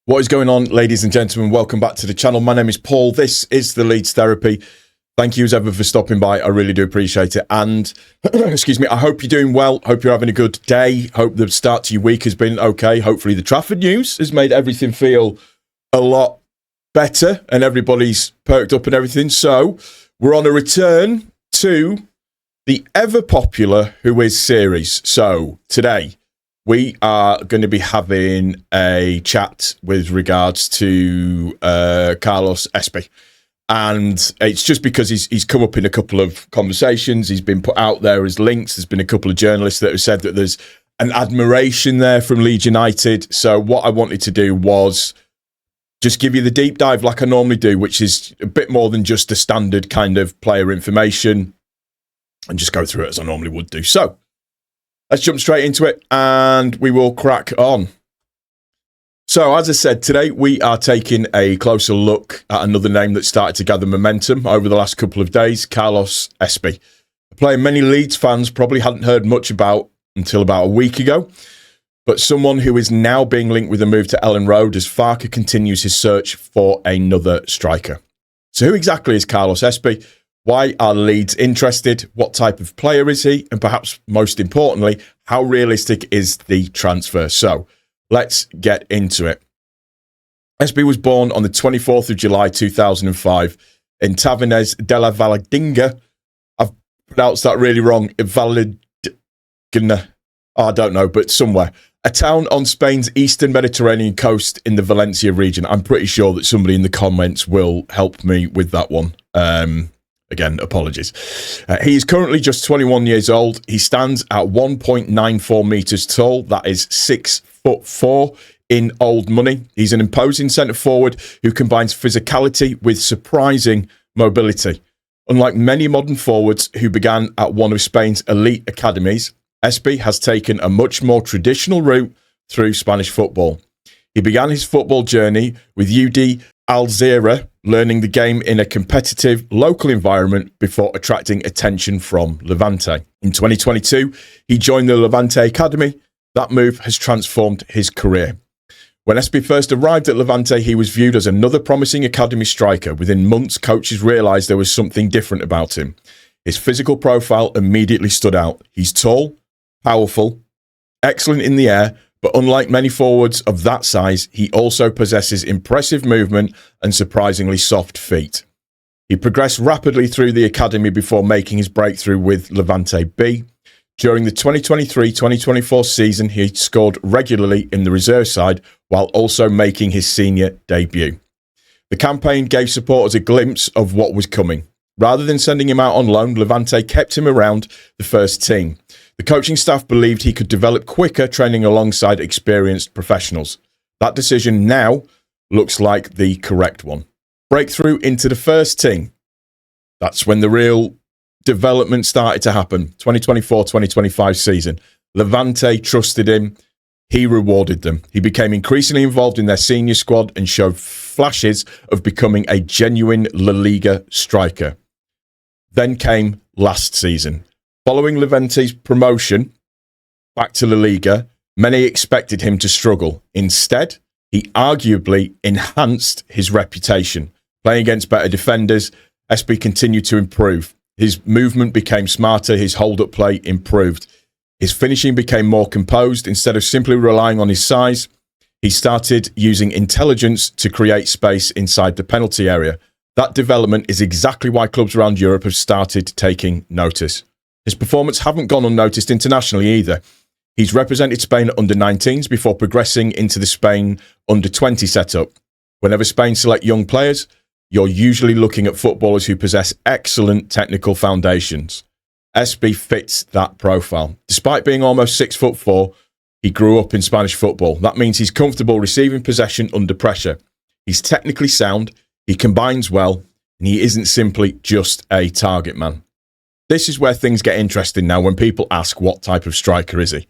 What is going on, ladies and gentlemen? Welcome back to the channel. My name is Paul. This is the Leeds Therapy. Thank you as ever for stopping by. I really do appreciate it. And, excuse me, I hope you're doing well. Hope you're having a good day. Hope the start to your week has been okay. Hopefully the Trafford news has made everything feel a lot better and everybody's perked up and everything. So we're on a return to the ever-popular Who Is series. So today we are going to be having a chat with regards to Carlos ESPI. And it's just because he's come up in a couple of conversations. He's been put out there as links. There's been a couple of journalists that have said that there's an admiration there from Leeds United. So what I wanted to do was just give you the deep dive like I normally do, which is a bit more than just the standard kind of player information, and just go through it as I normally would do. So let's jump straight into it and we will crack on. So, as I said, today we are taking a closer look at another name that started to gather momentum over the last couple of days, Carlos ESPI. A player many Leeds fans probably hadn't heard much about until about a week ago, but someone who is now being linked with a move to Ellen Road as Farke continues his search for another striker. So who exactly is Carlos ESPI? Why are Leeds interested? What type of player is he? And perhaps most importantly, how realistic is the transfer? So let's get into it. ESPI was born on the 24th of July 2005 in Tavernes de la Valadinga. I've pronounced that really wrong. Valadinga. I don't know, but somewhere. A town on Spain's eastern Mediterranean coast in the Valencia region. I'm pretty sure that somebody in the comments will help me with that one. Again, apologies. He is currently just 21 years old. He stands at 1.94 metres tall. That is 6'4" in old money. He's an imposing centre forward who combines physicality with surprising mobility. Unlike many modern forwards who began at one of Spain's elite academies, ESPI has taken a much more traditional route through Spanish football. He began his football journey with UD Alzira, learning the game in a competitive local environment before attracting attention from Levante. In 2022, he joined the Levante Academy. That move has transformed his career. When ESPI first arrived at Levante, he was viewed as another promising academy striker. Within months, coaches realised there was something different about him. His physical profile immediately stood out. He's tall, powerful, excellent in the air, but unlike many forwards of that size, he also possesses impressive movement and surprisingly soft feet. He progressed rapidly through the academy before making his breakthrough with Levante B. During the 2023-2024 season, he scored regularly in the reserve side while also making his senior debut. The campaign gave supporters a glimpse of what was coming. Rather than sending him out on loan, Levante kept him around the first team. The coaching staff believed he could develop quicker training alongside experienced professionals. That decision now looks like the correct one. Breakthrough into the first team. That's when the real development started to happen. 2024-2025 season. Levante trusted him. He rewarded them. He became increasingly involved in their senior squad and showed flashes of becoming a genuine La Liga striker. Then came last season. Following Levante's promotion back to La Liga, many expected him to struggle. Instead, he arguably enhanced his reputation. Playing against better defenders, ESPI continued to improve. His movement became smarter, his hold-up play improved. His finishing became more composed. Instead of simply relying on his size, he started using intelligence to create space inside the penalty area. That development is exactly why clubs around Europe have started taking notice. His performance haven't gone unnoticed internationally either. He's represented Spain at under-19s before progressing into the Spain under-20 setup. Whenever Spain select young players, you're usually looking at footballers who possess excellent technical foundations. ESPI fits that profile. Despite being almost 6'4", he grew up in Spanish football. That means he's comfortable receiving possession under pressure. He's technically sound, he combines well, and he isn't simply just a target man. This is where things get interesting now when people ask what type of striker is he. If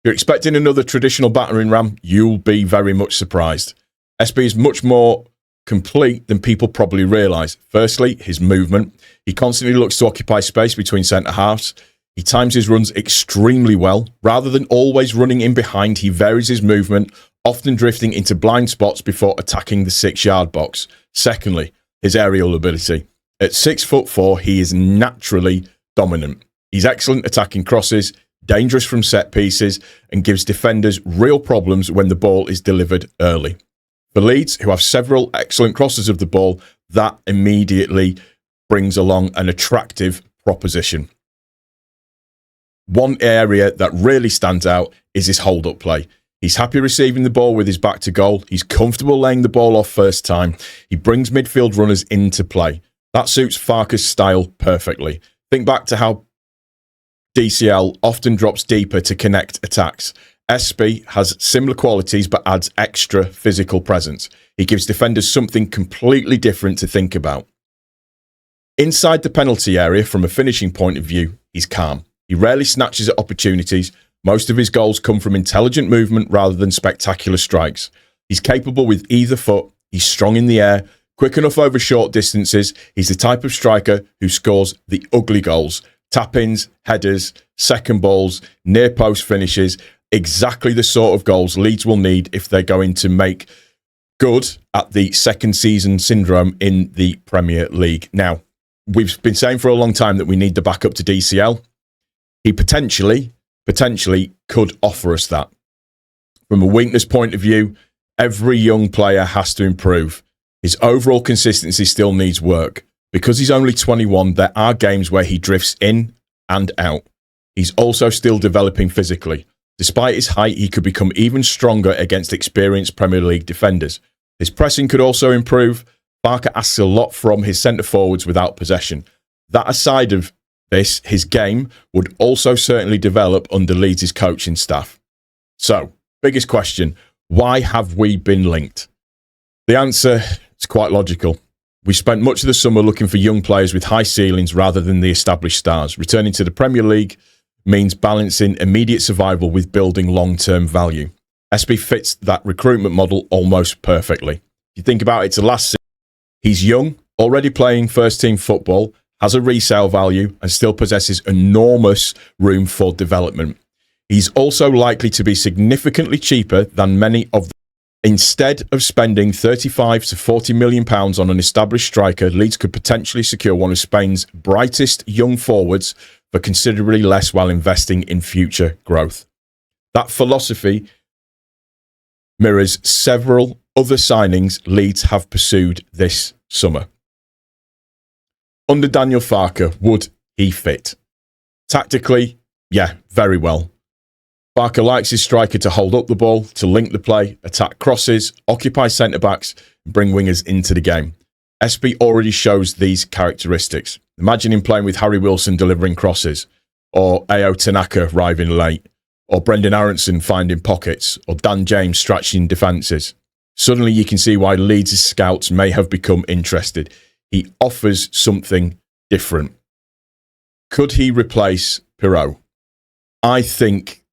you're expecting another traditional battering ram, you'll be very much surprised. ESPI is much more complete than people probably realise. Firstly, his movement. He constantly looks to occupy space between centre-halves. He times his runs extremely well. Rather than always running in behind, he varies his movement, often drifting into blind spots before attacking the 6-yard box. Secondly, his aerial ability. At 6'4", he is naturally dominant. He's excellent attacking crosses, dangerous from set pieces, and gives defenders real problems when the ball is delivered early. For Leeds, who have several excellent crosses of the ball, that immediately brings along an attractive proposition. One area that really stands out is his hold-up play. He's happy receiving the ball with his back to goal. He's comfortable laying the ball off first time. He brings midfield runners into play. That suits Farke's style perfectly. Think back to how DCL often drops deeper to connect attacks. ESPI has similar qualities but adds extra physical presence. He gives defenders something completely different to think about. Inside the penalty area, from a finishing point of view, he's calm. He rarely snatches at opportunities. Most of his goals come from intelligent movement rather than spectacular strikes. He's capable with either foot. He's strong in the air, quick enough over short distances. He's the type of striker who scores the ugly goals. Tap-ins, headers, second balls, near post finishes. Exactly the sort of goals Leeds will need if they're going to make good at the second season syndrome in the Premier League. Now, we've been saying for a long time that we need the backup to DCL. He potentially could offer us that. From a weakness point of view, every young player has to improve. His overall consistency still needs work. Because he's only 21, there are games where he drifts in and out. He's also still developing physically. Despite his height, he could become even stronger against experienced Premier League defenders. His pressing could also improve. Farke asks a lot from his centre forwards without possession. That aside of this, his game would also certainly develop under Leeds' coaching staff. So, biggest question, why have we been linked? The answer is quite logical. We spent much of the summer looking for young players with high ceilings rather than the established stars. Returning to the Premier League means balancing immediate survival with building long-term value. ESPI fits that recruitment model almost perfectly. If you think about it, to last season, he's young, already playing first-team football, has a resale value, and still possesses enormous room for development. He's also likely to be significantly cheaper than many of them. Instead of spending £35 to £40 million on an established striker, Leeds could potentially secure one of Spain's brightest young forwards for considerably less while investing in future growth. That philosophy mirrors several other signings Leeds have pursued this summer. Under Daniel Farke, would he fit? Tactically, yeah, very well. Farke likes his striker to hold up the ball, to link the play, attack crosses, occupy centre-backs, and bring wingers into the game. ESPI already shows these characteristics. Imagine him playing with Harry Wilson delivering crosses, or Ao Tanaka arriving late, or Brendan Aronson finding pockets, or Dan James stretching defences. Suddenly you can see why Leeds' scouts may have become interested. He offers something different. Could he replace Pirot? I think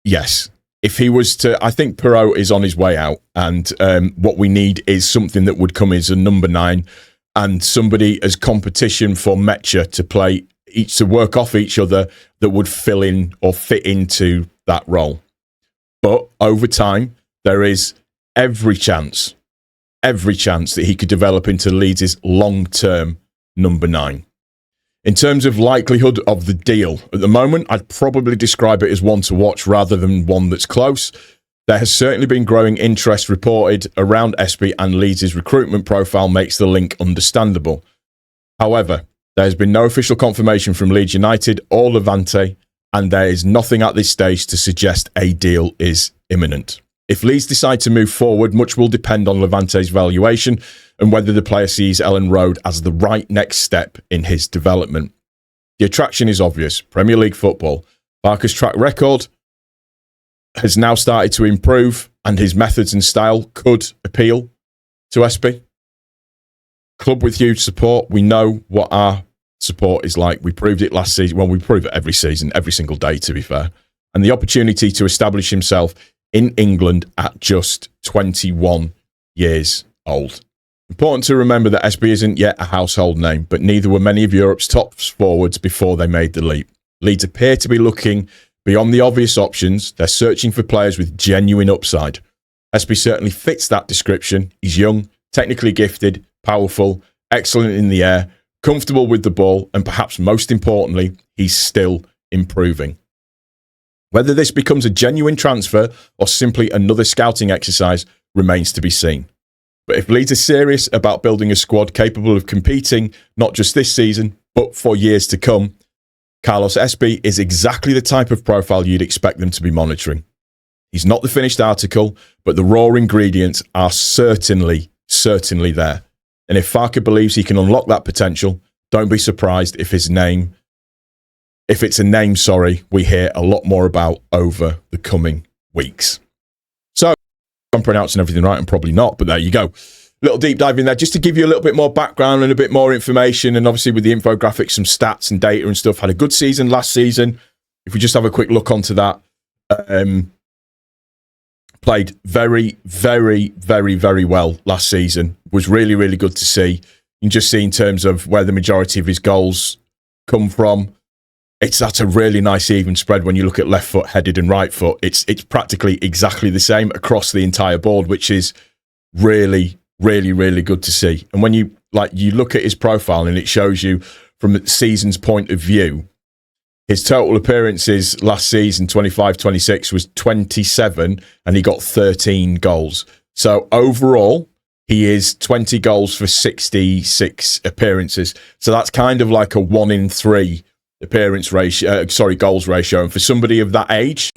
yes. If he was to, I think Pirot is on his way out, and what we need is something that would come as a number 9 and somebody as competition for Mecha to work off each other that would fill in or fit into that role. But over time, there is every chance that he could develop into Leeds' long-term number 9. In terms of likelihood of the deal, at the moment, I'd probably describe it as one to watch rather than one that's close. There has certainly been growing interest reported around ESPI, and Leeds' recruitment profile makes the link understandable. However, there has been no official confirmation from Leeds United or Levante, and there is nothing at this stage to suggest a deal is imminent. If Leeds decide to move forward, much will depend on Levante's valuation and whether the player sees Ellen Road as the right next step in his development. The attraction is obvious. Premier League football. Farke's track record has now started to improve, and his methods and style could appeal to ESPI. Club with huge support. We know what our support is like. We proved it last season. Well, we prove it every season, every single day, to be fair. And the opportunity to establish himself in England at just 21 years old. Important to remember that ESPI isn't yet a household name, but neither were many of Europe's top forwards before they made the leap. Leeds appear to be looking beyond the obvious options. They're searching for players with genuine upside. ESPI certainly fits that description. He's young, technically gifted, powerful, excellent in the air, comfortable with the ball, and perhaps most importantly, he's still improving. Whether this becomes a genuine transfer or simply another scouting exercise remains to be seen. But if Leeds are serious about building a squad capable of competing, not just this season, but for years to come, Carlos ESPI is exactly the type of profile you'd expect them to be monitoring. He's not the finished article, but the raw ingredients are certainly there. And if Farke believes he can unlock that potential, don't be surprised if it's a name we hear a lot more about over the coming weeks. So, I'm pronouncing everything right and probably not, but there you go. Little deep dive in there just to give you a little bit more background and a bit more information. And obviously with the infographics, some stats and data and stuff. Had a good season last season. If we just have a quick look onto that. Played very, very, very, very well last season. Was really, really good to see. You can just see in terms of where the majority of his goals come from. That's a really nice even spread when you look at left foot headed and right foot. It's practically exactly the same across the entire board, which is really, really, really good to see. And when you look at his profile and it shows you from the season's point of view, his total appearances last season, 25-26, was 27, and he got 13 goals. So overall, he is 20 goals for 66 appearances. So that's kind of like a 1 in 3 goals ratio. And for somebody of that age,